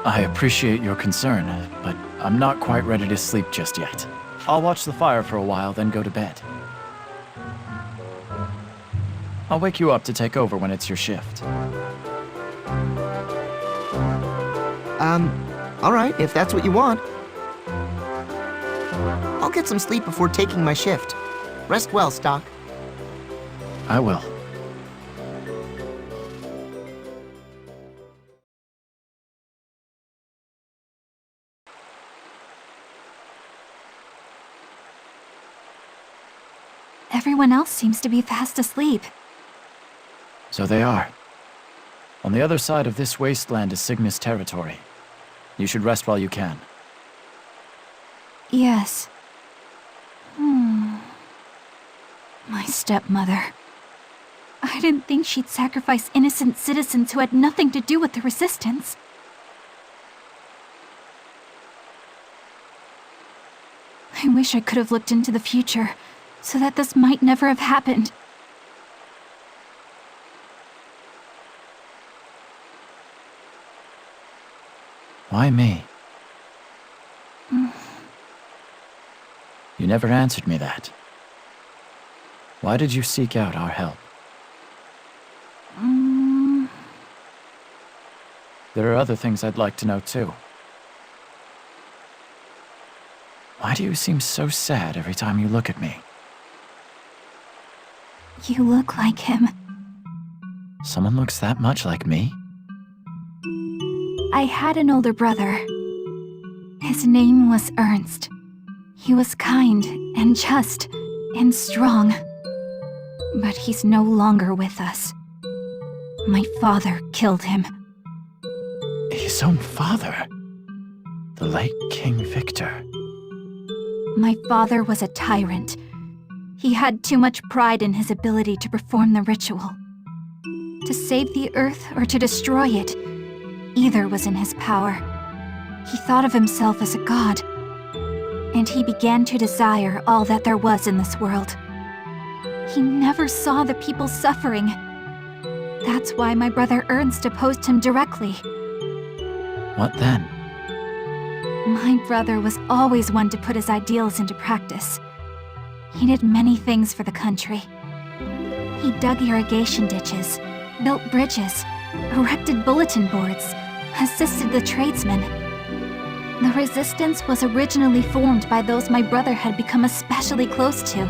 I appreciate your concern, but I'm not quite ready to sleep just yet. I'll watch the fire for a while, then go to bed. I'll wake you up to take over when it's your shift. Alright, if that's what you want. I'll get some sleep before taking my shift. Rest well, Stocke. I will. Everyone else seems to be fast asleep. So they are. On the other side of this wasteland is Sigma's territory. You should rest while you can. Yes. My stepmother. I didn't think she'd sacrifice innocent citizens who had nothing to do with the resistance. I wish I could have looked into the future, so that this might never have happened. Why me? You never answered me that. Why did you seek out our help? There are other things I'd like to know too. Why do you seem so sad every time you look at me? You look like him. Someone looks that much like me? I had an older brother. His name was Ernst. He was kind and just and strong. But he's no longer with us. My father killed him. His own father? The late King Victor. My father was a tyrant. He had too much pride in his ability to perform the ritual. To save the Earth or to destroy it, either was in his power. He thought of himself as a god, and he began to desire all that there was in this world. He never saw the people suffering. That's why my brother Ernst opposed him directly. What then? My brother was always one to put his ideals into practice. He did many things for the country. He dug irrigation ditches, built bridges, erected bulletin boards, assisted the tradesmen. The resistance was originally formed by those my brother had become especially close to.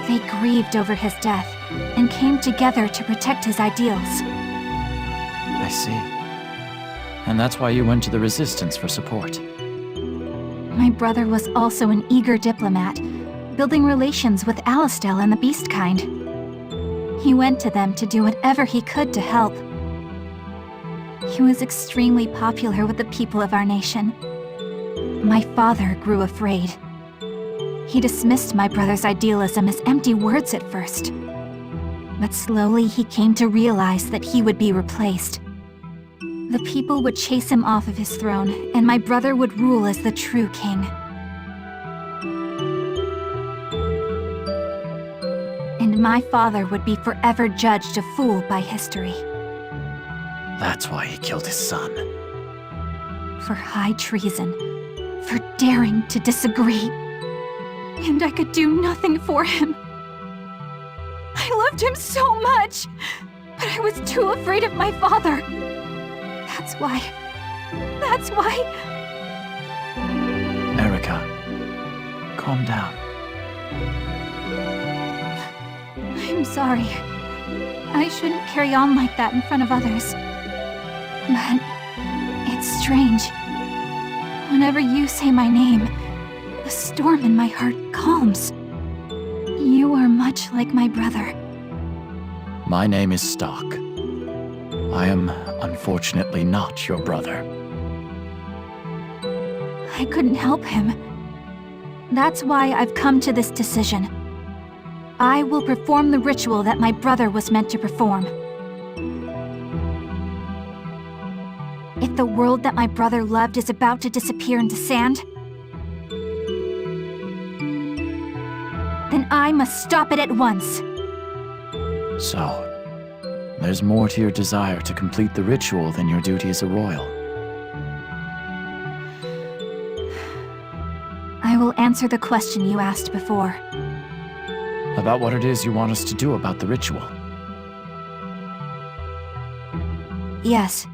They grieved over his death and came together to protect his ideals. I see. And that's why you went to the resistance for support. My brother was also an eager diplomat, building relations with Alistel and the beast kind. He went to them to do whatever he could to help. He was extremely popular with the people of our nation. My father grew afraid. He dismissed my brother's idealism as empty words at first. But slowly he came to realize that he would be replaced. The people would chase him off of his throne, and my brother would rule as the true king. And my father would be forever judged a fool by history. That's why he killed his son. For high treason, for daring to disagree. And I could do nothing for him. I loved him so much, but I was too afraid of my father. That's why... Erica, calm down. I'm sorry. I shouldn't carry on like that in front of others. But it's strange. Whenever you say my name, the storm in my heart calms. You are much like my brother. My name is Stocke. I am, unfortunately, not your brother. I couldn't help him. That's why I've come to this decision. I will perform the ritual that my brother was meant to perform. If the world that my brother loved is about to disappear into sand, then I must stop it at once. So, there's more to your desire to complete the ritual than your duty as a royal. I will answer the question you asked before. About what it is you want us to do about the ritual. Yes.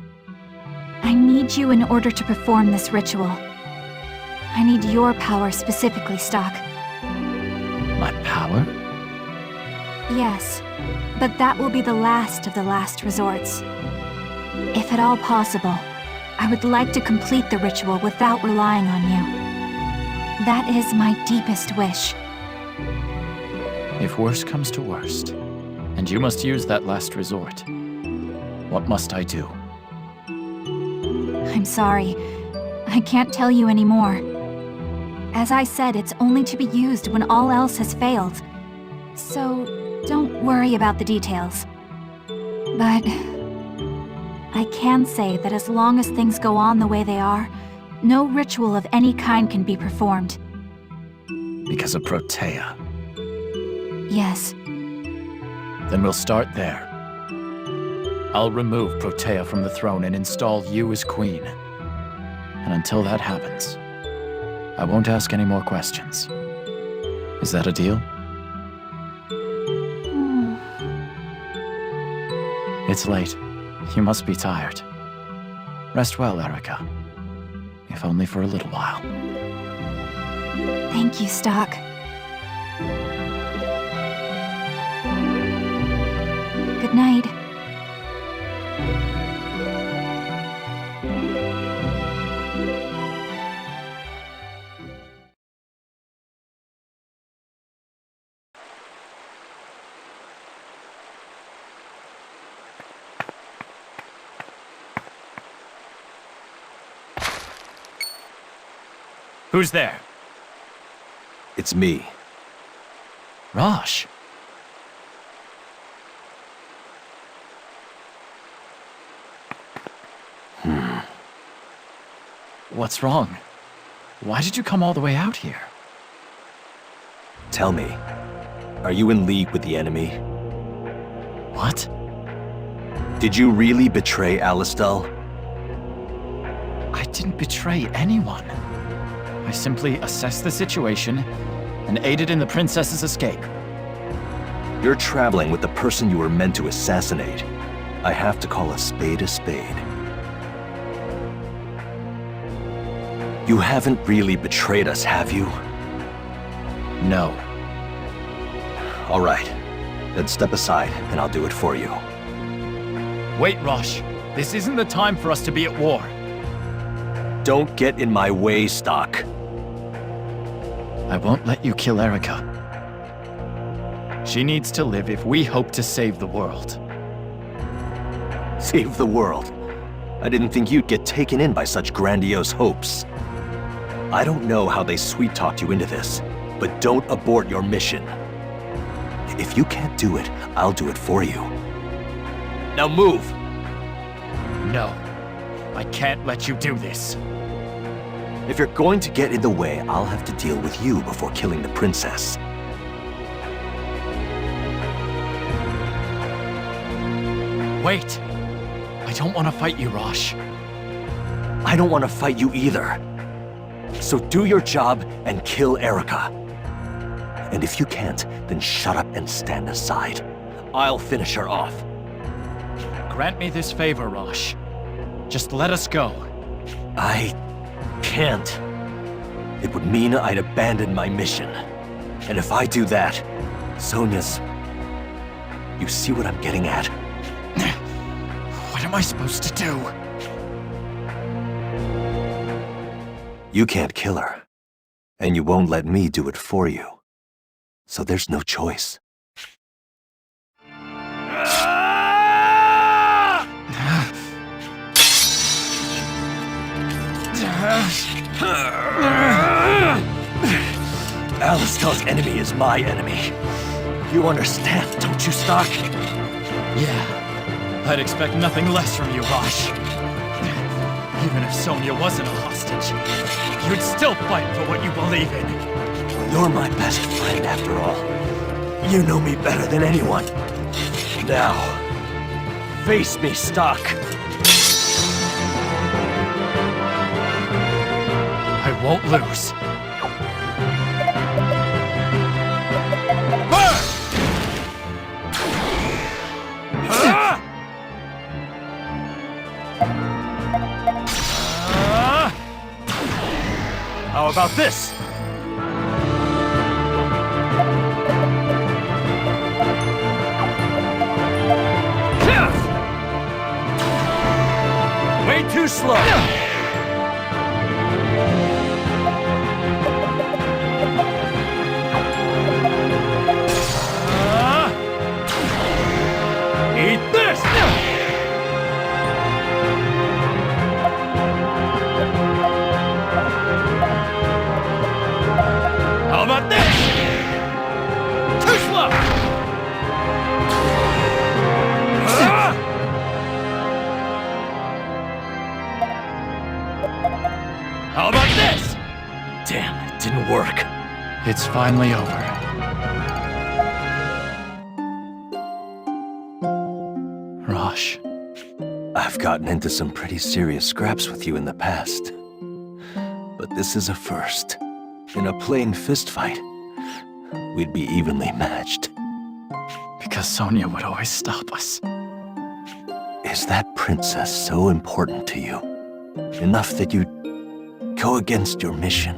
I need you in order to perform this ritual. I need your power specifically, Stocke. My power? Yes, but that will be the last of the last resorts. If at all possible, I would like to complete the ritual without relying on you. That is my deepest wish. If worst comes to worst, and you must use that last resort, what must I do? I'm sorry. I can't tell you anymore. As I said, it's only to be used when all else has failed. So, don't worry about the details. But I can say that as long as things go on the way they are, no ritual of any kind can be performed. Because of Protea. Yes. Then we'll start there. I'll remove Protea from the throne and install you as queen. And until that happens, I won't ask any more questions. Is that a deal? It's late. You must be tired. Rest well, Erica. If only for a little while. Thank you, Stocke. Good night. Who's there? It's me. Rosh. What's wrong? Why did you come all the way out here? Tell me, are you in league with the enemy? What? Did you really betray Alistel? I didn't betray anyone. I simply assessed the situation and aided in the princess's escape. You're traveling with the person you were meant to assassinate. I have to call a spade a spade. You haven't really betrayed us, have you? No. All right. Then step aside, and I'll do it for you. Wait, Rosh. This isn't the time for us to be at war. Don't get in my way, Stocke. I won't let you kill Erica. She needs to live if we hope to save the world. Save the world? I didn't think you'd get taken in by such grandiose hopes. I don't know how they sweet-talked you into this, but don't abort your mission. If you can't do it, I'll do it for you. Now move! No. I can't let you do this. If you're going to get in the way, I'll have to deal with you before killing the princess. Wait! I don't want to fight you, Rosh. I don't want to fight you either. So do your job and kill Erica. And if you can't, then shut up and stand aside. I'll finish her off. Grant me this favor, Rosh. Just let us go. I can't. It would mean I'd abandon my mission. And if I do that, Sonia's... You see what I'm getting at? What am I supposed to do? You can't kill her. And you won't let me do it for you. So there's no choice. Alistel's enemy is my enemy. You understand, don't you, Stocke? Yeah. I'd expect nothing less from you, Rosh. Even if Sonia wasn't a hostage, you'd still fight for what you believe in. You're my best friend, after all. You know me better than anyone. Now, face me, Stocke. I won't lose. How about this? Way too slow. Eat this! How about this? Too slow! How about this? Damn, it didn't work. It's finally over. Rosh. I've gotten into some pretty serious scraps with you in the past. But this is a first. In a plain fistfight, we'd be evenly matched. Because Sonia would always stop us. Is that princess so important to you? Enough that you'd go against your mission?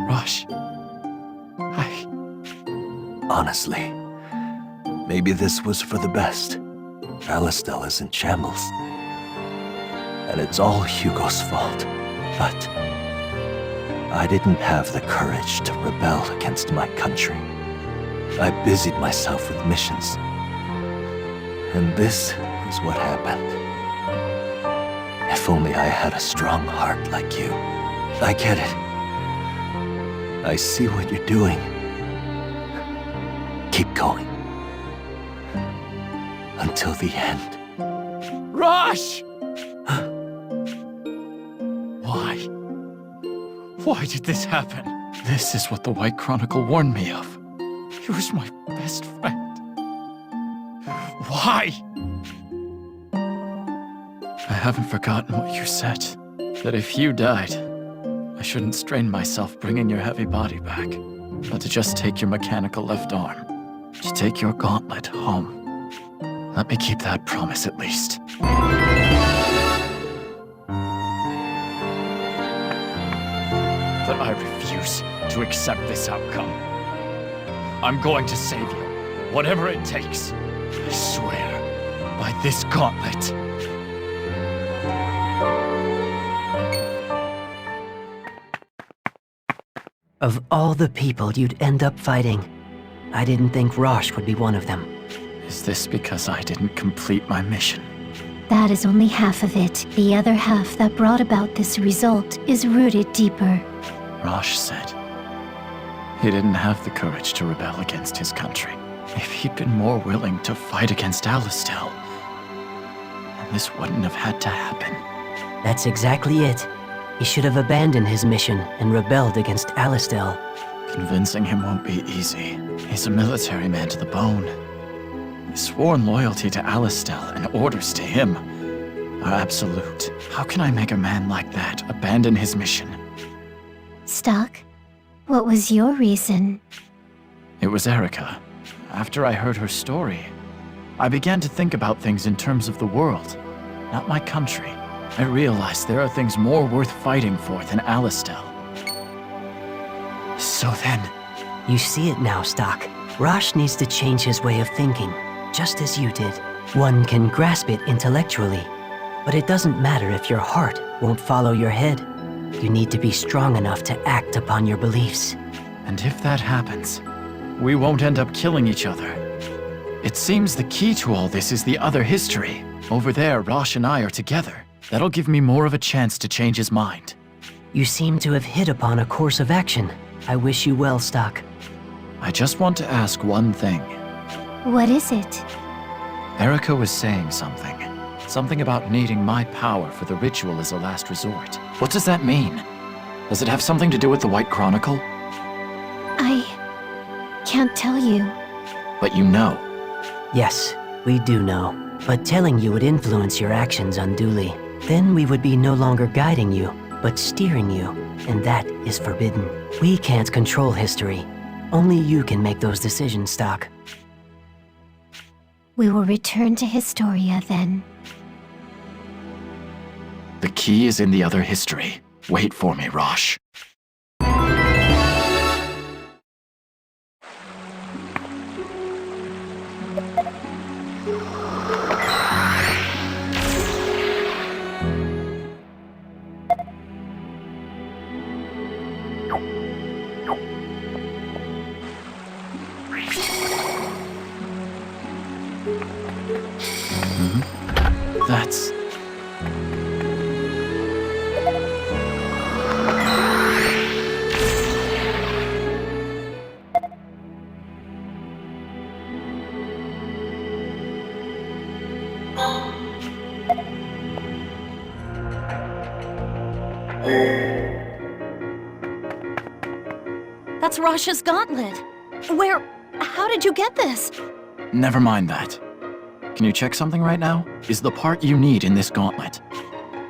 Rosh. Honestly, maybe this was for the best. Alistel is in shambles. And it's all Hugo's fault. But I didn't have the courage to rebel against my country. I busied myself with missions. And this is what happened. If only I had a strong heart like you. I get it. I see what you're doing. Keep going. Until the end. Rosh! Why? Why did this happen? This is what the White Chronicle warned me of. He was my best friend. Why? I haven't forgotten what you said. That if you died, I shouldn't strain myself bringing your heavy body back, but to just take your mechanical left arm. To take your gauntlet home. Let me keep that promise at least. But I refuse to accept this outcome. I'm going to save you, whatever it takes. I swear, by this gauntlet. Of all the people you'd end up fighting, I didn't think Rosh would be one of them. Is this because I didn't complete my mission? That is only half of it. The other half that brought about this result is rooted deeper. Rosh said he didn't have the courage to rebel against his country. If he'd been more willing to fight against Alistel, then this wouldn't have had to happen. That's exactly it. He should have abandoned his mission and rebelled against Alistel. Convincing him won't be easy. He's a military man to the bone. His sworn loyalty to Alistel and orders to him are absolute. How can I make a man like that abandon his mission? Stocke, what was your reason? It was Erica. After I heard her story, I began to think about things in terms of the world, not my country. I realized there are things more worth fighting for than Alistel. So then... You see it now, Stocke. Rosh needs to change his way of thinking, just as you did. One can grasp it intellectually, but it doesn't matter if your heart won't follow your head. You need to be strong enough to act upon your beliefs. And if that happens, we won't end up killing each other. It seems the key to all this is the other history. Over there, Rosh and I are together. That'll give me more of a chance to change his mind. You seem to have hit upon a course of action. I wish you well, Stocke. I just want to ask one thing. What is it? Erica was saying something. Something about needing my power for the ritual as a last resort. What does that mean? Does it have something to do with the White Chronicle? I can't tell you. But you know. Yes, we do know. But telling you would influence your actions unduly. Then we would be no longer guiding you, but steering you, and that is forbidden. We can't control history. Only you can make those decisions, Stocke. We will return to Historia then. The key is in the other history. Wait for me, Rosh. That's... That's Rosh's gauntlet. How did you get this? Never mind that. Can you check something right now? Is the part you need in this gauntlet?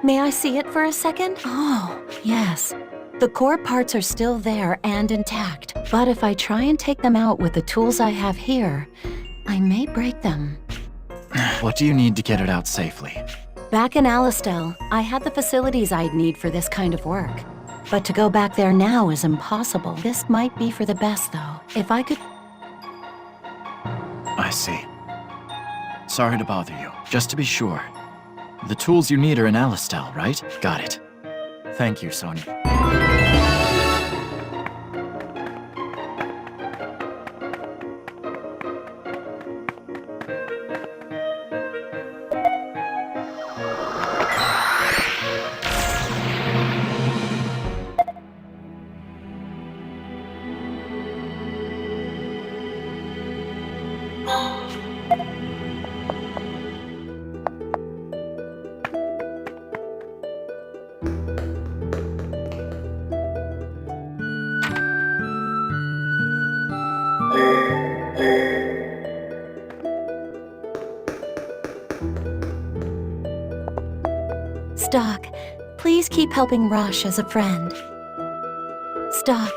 May I see it for a second? Oh, yes. The core parts are still there and intact. But if I try and take them out with the tools I have here, I may break them. What do you need to get it out safely? Back in Alistel, I had the facilities I'd need for this kind of work. But to go back there now is impossible. This might be for the best, though. If I could... I see. Sorry to bother you. Just to be sure. The tools you need are in Alistel, right? Got it. Thank you, Sonia. Stocke, please keep helping Rosh as a friend. Stocke.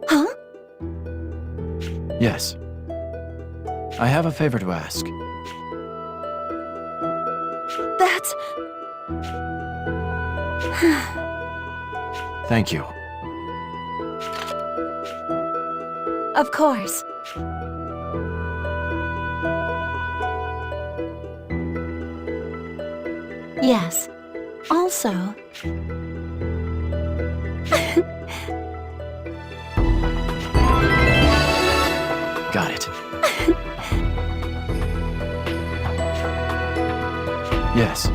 Huh? Yes. I have a favor to ask. That's... Thank you. Of course. Yes. Also... Got it. Yes.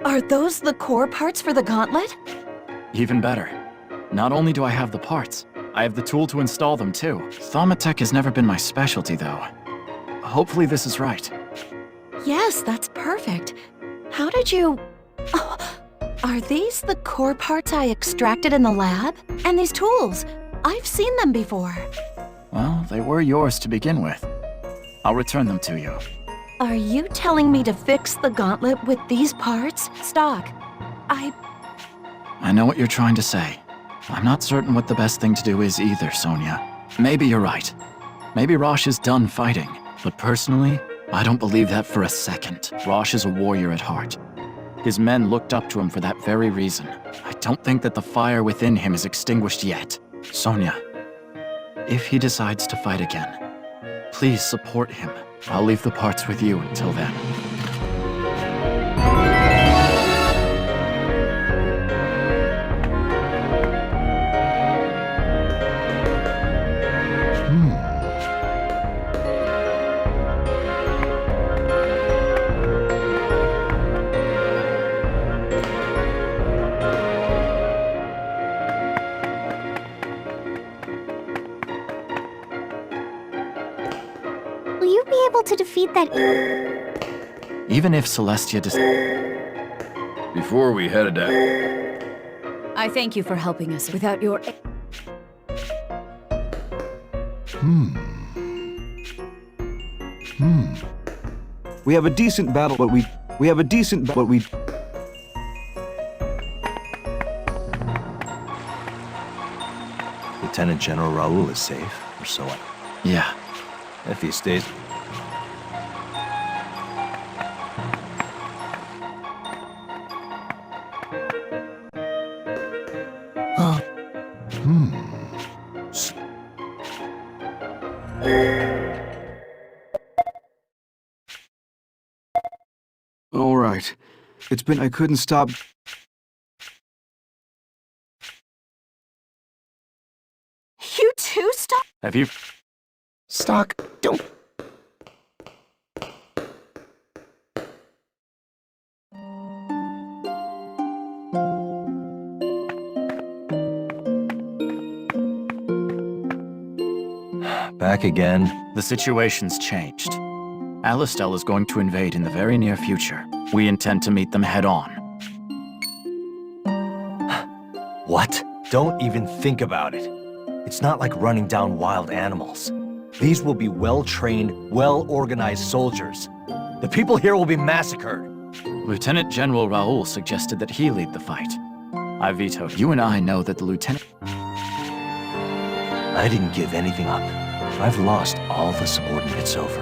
Are those the core parts for the gauntlet? Even better. Not only do I have the parts, I have the tool to install them too. Thaumatech has never been my specialty though. Hopefully this is right. Yes, that's perfect. How did you... Oh, are these the core parts I extracted in the lab? And these tools? I've seen them before. Well, they were yours to begin with. I'll return them to you. Are you telling me to fix the gauntlet with these parts? Stocke, I know what you're trying to say. I'm not certain what the best thing to do is either, Sonia. Maybe you're right. Maybe Rosh is done fighting. But personally, I don't believe that for a second. Rosh is a warrior at heart. His men looked up to him for that very reason. I don't think that the fire within him is extinguished yet. Sonia, if he decides to fight again, please support him. I'll leave the parts with you until then. Will you be able to defeat that Even if Celestia Before we headed out... I thank you for helping us. Without your... We have a decent battle, but we have a decent, but we... Lieutenant General Raoul is safe, or so I... Yeah. If he stays... All right. I couldn't stop... You too, Stocke? Have you... Stocke, don't... Back again. The situation's changed. Alistel is going to invade in the very near future. We intend to meet them head-on. What? Don't even think about it. It's not like running down wild animals. These will be well-trained, well-organized soldiers. The people here will be massacred. Lieutenant General Raoul suggested that he lead the fight. I vetoed. You and I know that the lieutenant... I didn't give anything up. I've lost all the subordinates over.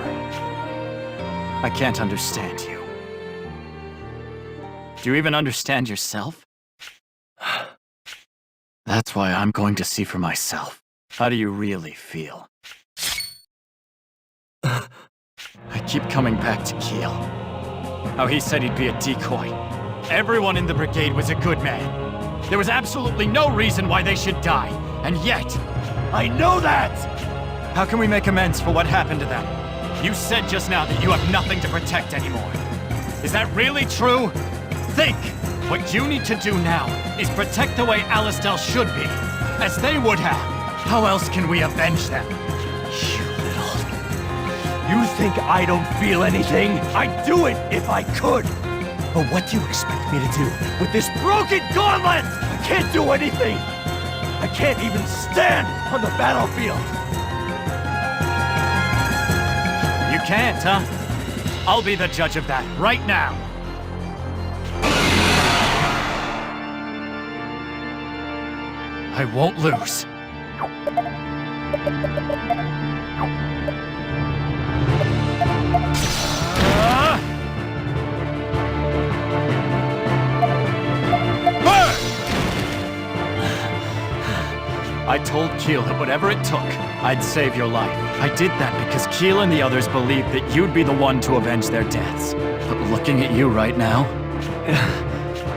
I can't understand you. Do you even understand yourself? That's why I'm going to see for myself. How do you really feel? I keep coming back to Kiel. How he said he'd be a decoy. Everyone in the brigade was a good man. There was absolutely no reason why they should die. And yet, I know that! How can we make amends for what happened to them? You said just now that you have nothing to protect anymore. Is that really true? Think! What you need to do now is protect the way Alistel should be, as they would have. How else can we avenge them? You little... You think I don't feel anything? I'd do it if I could! But what do you expect me to do with this broken gauntlet? I can't do anything! I can't even stand on the battlefield! You can't, huh? I'll be the judge of that right now. I won't lose. I told Kiel that whatever it took, I'd save your life. I did that because Kiel and the others believed that you'd be the one to avenge their deaths. But looking at you right now,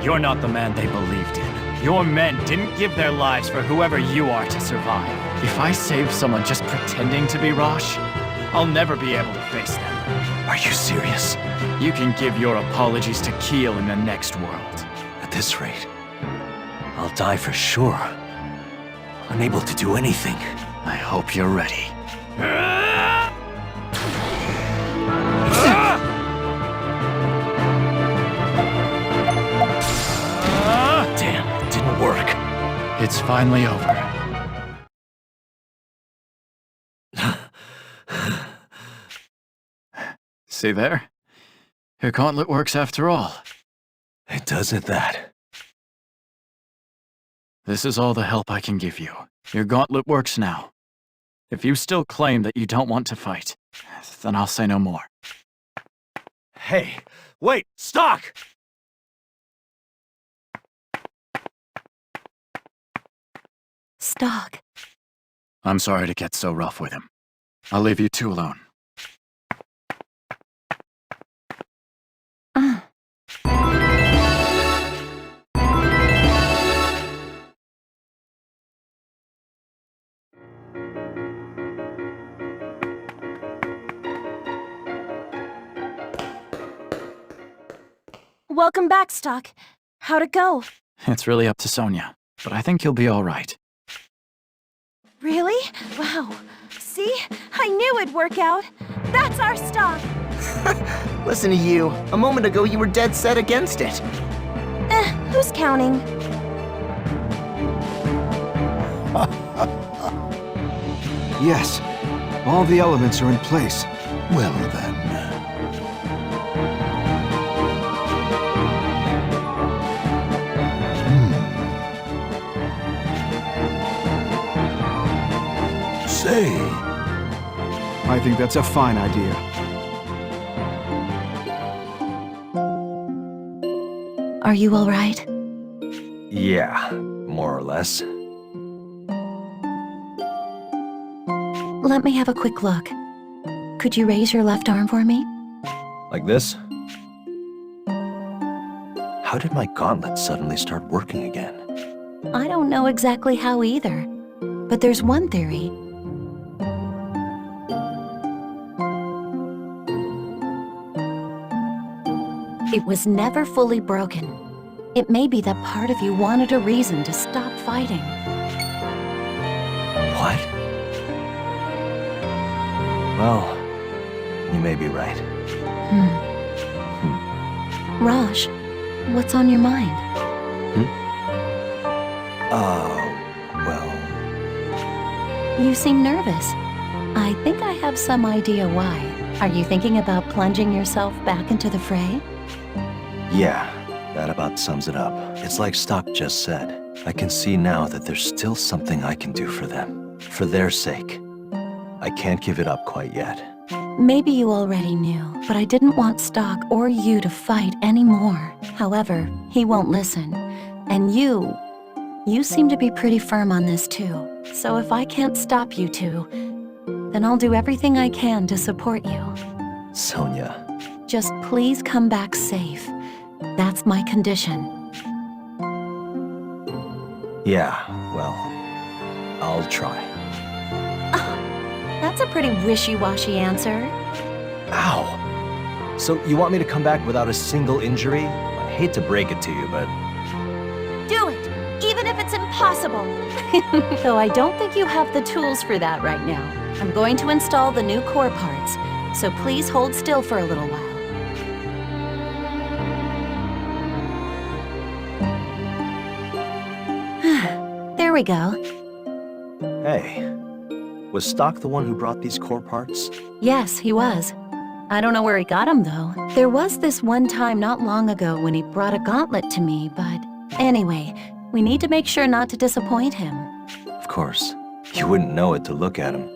you're not the man they believed in. Your men didn't give their lives for whoever you are to survive. If I save someone just pretending to be Rosh, I'll never be able to face them. Are you serious? You can give your apologies to Kiel in the next world. At this rate, I'll die for sure. Unable to do anything. I hope you're ready. Damn, it didn't work. It's finally over. See there? Your gauntlet works after all. It does at that. This is all the help I can give you. Your gauntlet works now. If you still claim that you don't want to fight, then I'll say no more. Hey, wait, Stocke! Stocke. I'm sorry to get so rough with him. I'll leave you two alone. Welcome back, Stocke. How'd it go? It's really up to Sonia, but I think you'll be all right. Really? Wow. See? I knew it'd work out. That's our Stocke! Listen to you. A moment ago you were dead set against it. Who's counting? Yes. All the elements are in place. Well then. Say, I think that's a fine idea. Are you all right? Yeah, more or less. Let me have a quick look. Could you raise your left arm for me? Like this? How did my gauntlet suddenly start working again? I don't know exactly how either, but there's one theory. It was never fully broken. It may be that part of you wanted a reason to stop fighting. What? Well, you may be right. Rosh, what's on your mind? Well... You seem nervous. I think I have some idea why. Are you thinking about plunging yourself back into the fray? Yeah, that about sums it up. It's like Stocke just said. I can see now that there's still something I can do for them. For their sake. I can't give it up quite yet. Maybe you already knew, but I didn't want Stocke or you to fight anymore. However, he won't listen. And you seem to be pretty firm on this too. So if I can't stop you two, then I'll do everything I can to support you. Sonia. Just please come back safe. That's my condition. Yeah, well, I'll try. That's a pretty wishy-washy answer. Ow! So you want me to come back without a single injury? I hate to break it to you, but... Do it! Even if it's impossible! Though I don't think you have the tools for that right now. I'm going to install the new core parts, so please hold still for a little while. There we go. Hey, was Stocke the one who brought these core parts? Yes, he was. I don't know where he got them, though. There was this one time not long ago when he brought a gauntlet to me, but... Anyway, we need to make sure not to disappoint him. Of course. You wouldn't know it to look at him.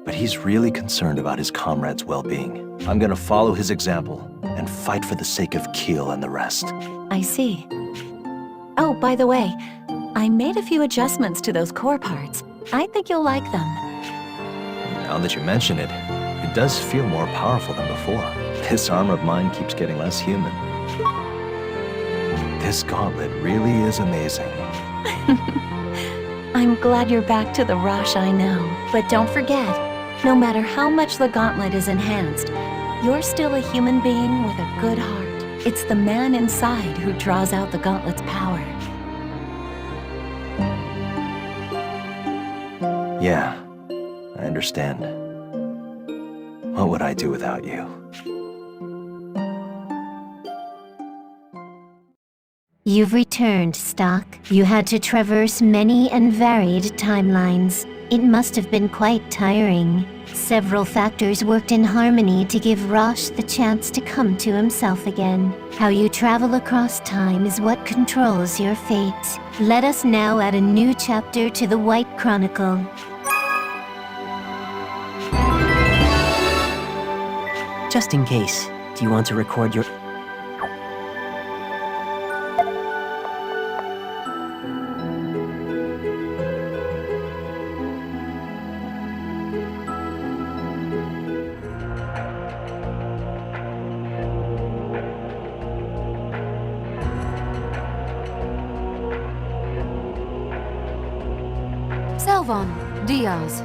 But he's really concerned about his comrades' well-being. I'm gonna follow his example and fight for the sake of Keel and the rest. I see. Oh, by the way, I made a few adjustments to those core parts. I think you'll like them. Now that you mention it, it does feel more powerful than before. This arm of mine keeps getting less human. This gauntlet really is amazing. I'm glad you're back to the Rosh I know. But don't forget, no matter how much the gauntlet is enhanced, you're still a human being with a good heart. It's the man inside who draws out the gauntlet's power. Yeah, I understand. What would I do without you? You've returned, Stocke. You had to traverse many and varied timelines. It must have been quite tiring. Several factors worked in harmony to give Rosh the chance to come to himself again. How you travel across time is what controls your fate. Let us now add a new chapter to the White Chronicle. Just in case, do you want to record your... Selvon, Diaz,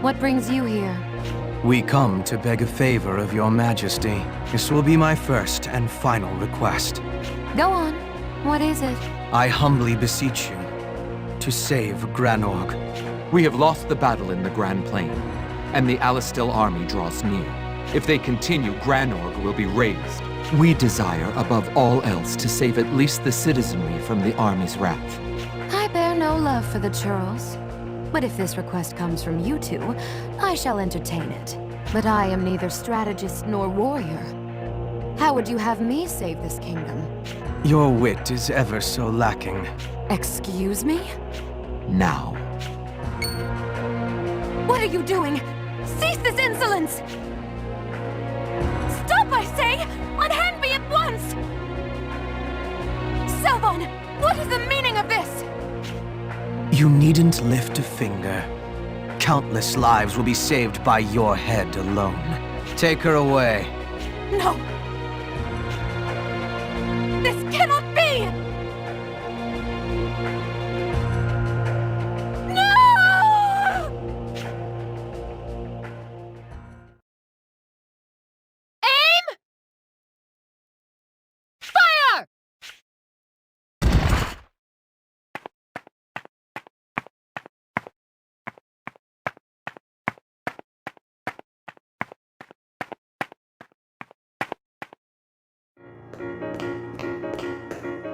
what brings you here? We come to beg a favor of your majesty. This will be my first and final request. Go on. What is it? I humbly beseech you to save Granorg. We have lost the battle in the Grand Plain. and the Alistel army draws near. If they continue, Granorg will be razed. We desire, above all else, to save at least the citizenry from the army's wrath. I bear no love for the churls. But if this request comes from you two, I shall entertain it. But I am neither strategist nor warrior. How would you have me save this kingdom? Your wit is ever so lacking. Excuse me? Now. What are you doing? Cease this insolence! Stop, I say! Unhand me at once! Selvon, what is the meaning of this? You needn't lift a finger. Countless lives will be saved by your head alone. Take her away. No! This cannot be! No! Aim! Fire!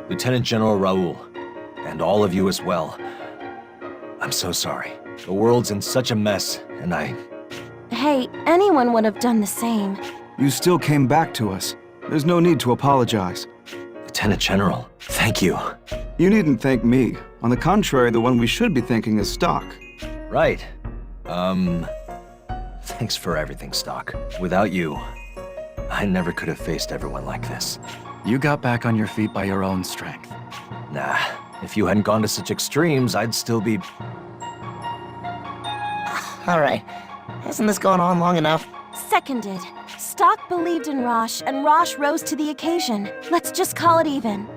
Lieutenant General Raoul, and all of you as well. I'm so sorry. The world's in such a mess, and Hey, anyone would have done the same. You still came back to us. There's no need to apologize. Lieutenant General, thank you. You needn't thank me. On the contrary, the one we should be thanking is Stocke. Right. Thanks for everything, Stocke. Without you, I never could have faced everyone like this. You got back on your feet by your own strength. Nah, if you hadn't gone to such extremes, I'd still be... Alright, hasn't this gone on long enough? Seconded. Stocke believed in Rosh, and Rosh rose to the occasion. Let's just call it even.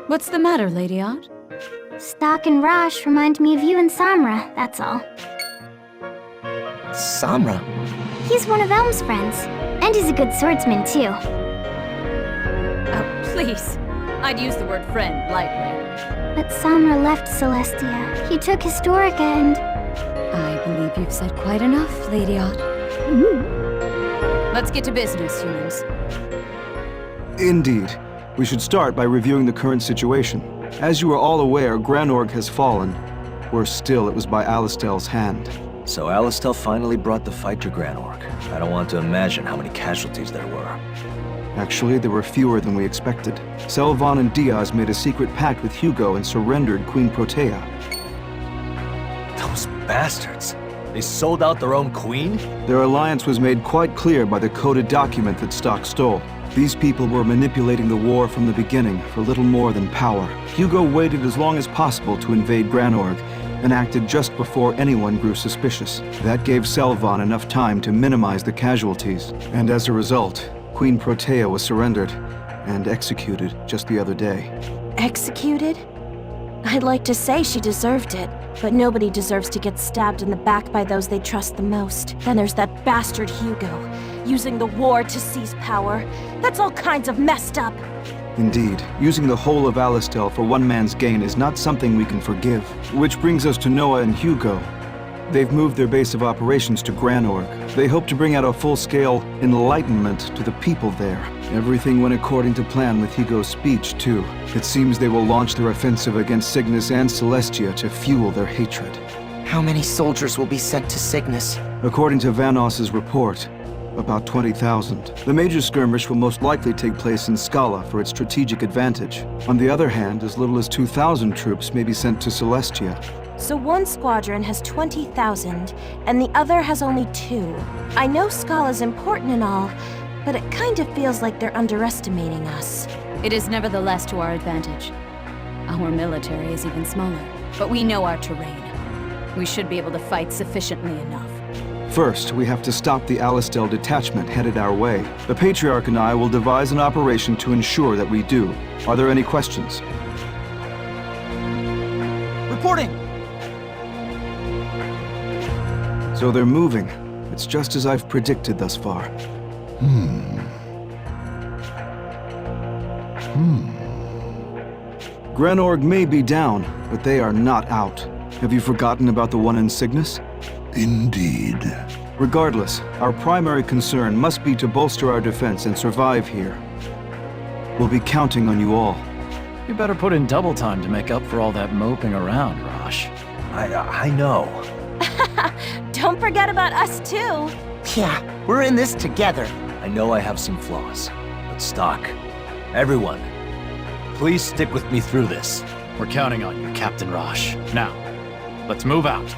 What's the matter, Lady Ott? Stocke and Rosh remind me of you and Samra, that's all. Samra? He's one of Elm's friends, and he's a good swordsman, too. Oh, please. I'd use the word friend lightly. But Samra left Celestia. He took Historia and... I believe you've said quite enough, Lady Ott. Let's get to business, humans. Indeed. We should start by reviewing the current situation. As you are all aware, Granorg has fallen. Worse still, it was by Alistel's hand. So Alistel finally brought the fight to Granorg. I don't want to imagine how many casualties there were. Actually, there were fewer than we expected. Selvon and Diaz made a secret pact with Hugo and surrendered Queen Protea. Those bastards! They sold out their own queen? Their alliance was made quite clear by the coded document that Stocke stole. These people were manipulating the war from the beginning for little more than power. Hugo waited as long as possible to invade Granorg, and acted just before anyone grew suspicious. That gave Selvon enough time to minimize the casualties, and as a result, Queen Protea was surrendered and executed just the other day. Executed? I'd like to say she deserved it, but nobody deserves to get stabbed in the back by those they trust the most. Then there's that bastard Hugo, using the war to seize power. That's all kinds of messed up. Indeed, using the whole of Alistel for one man's gain is not something we can forgive. Which brings us to Noah and Hugo. They've moved their base of operations to Granorg. They hope to bring out a full-scale enlightenment to the people there. Everything went according to plan with Hugo's speech, too. It seems they will launch their offensive against Cygnus and Celestia to fuel their hatred. How many soldiers will be sent to Cygnus? According to Vanos's report, about 20,000. The major skirmish will most likely take place in Scala for its strategic advantage. On the other hand, as little as 2,000 troops may be sent to Celestia. So one squadron has 20,000, and the other has only 2. I know Scala's important and all, but it kind of feels like they're underestimating us. It is nevertheless to our advantage. Our military is even smaller, but we know our terrain. We should be able to fight sufficiently enough. First, we have to stop the Alistel detachment headed our way. The Patriarch and I will devise an operation to ensure that we do. Are there any questions? Reporting! So they're moving. It's just as I've predicted thus far. Granorg may be down, but they are not out. Have you forgotten about the one in Cygnus? Indeed. Regardless, our primary concern must be to bolster our defense and survive here. We'll be counting on you all. You better put in double time to make up for all that moping around, Rosh. I know. Don't forget about us too. Yeah, we're in this together. I know I have some flaws. But Stocke, everyone, please stick with me through this. We're counting on you, Captain Rosh. Now, let's move out.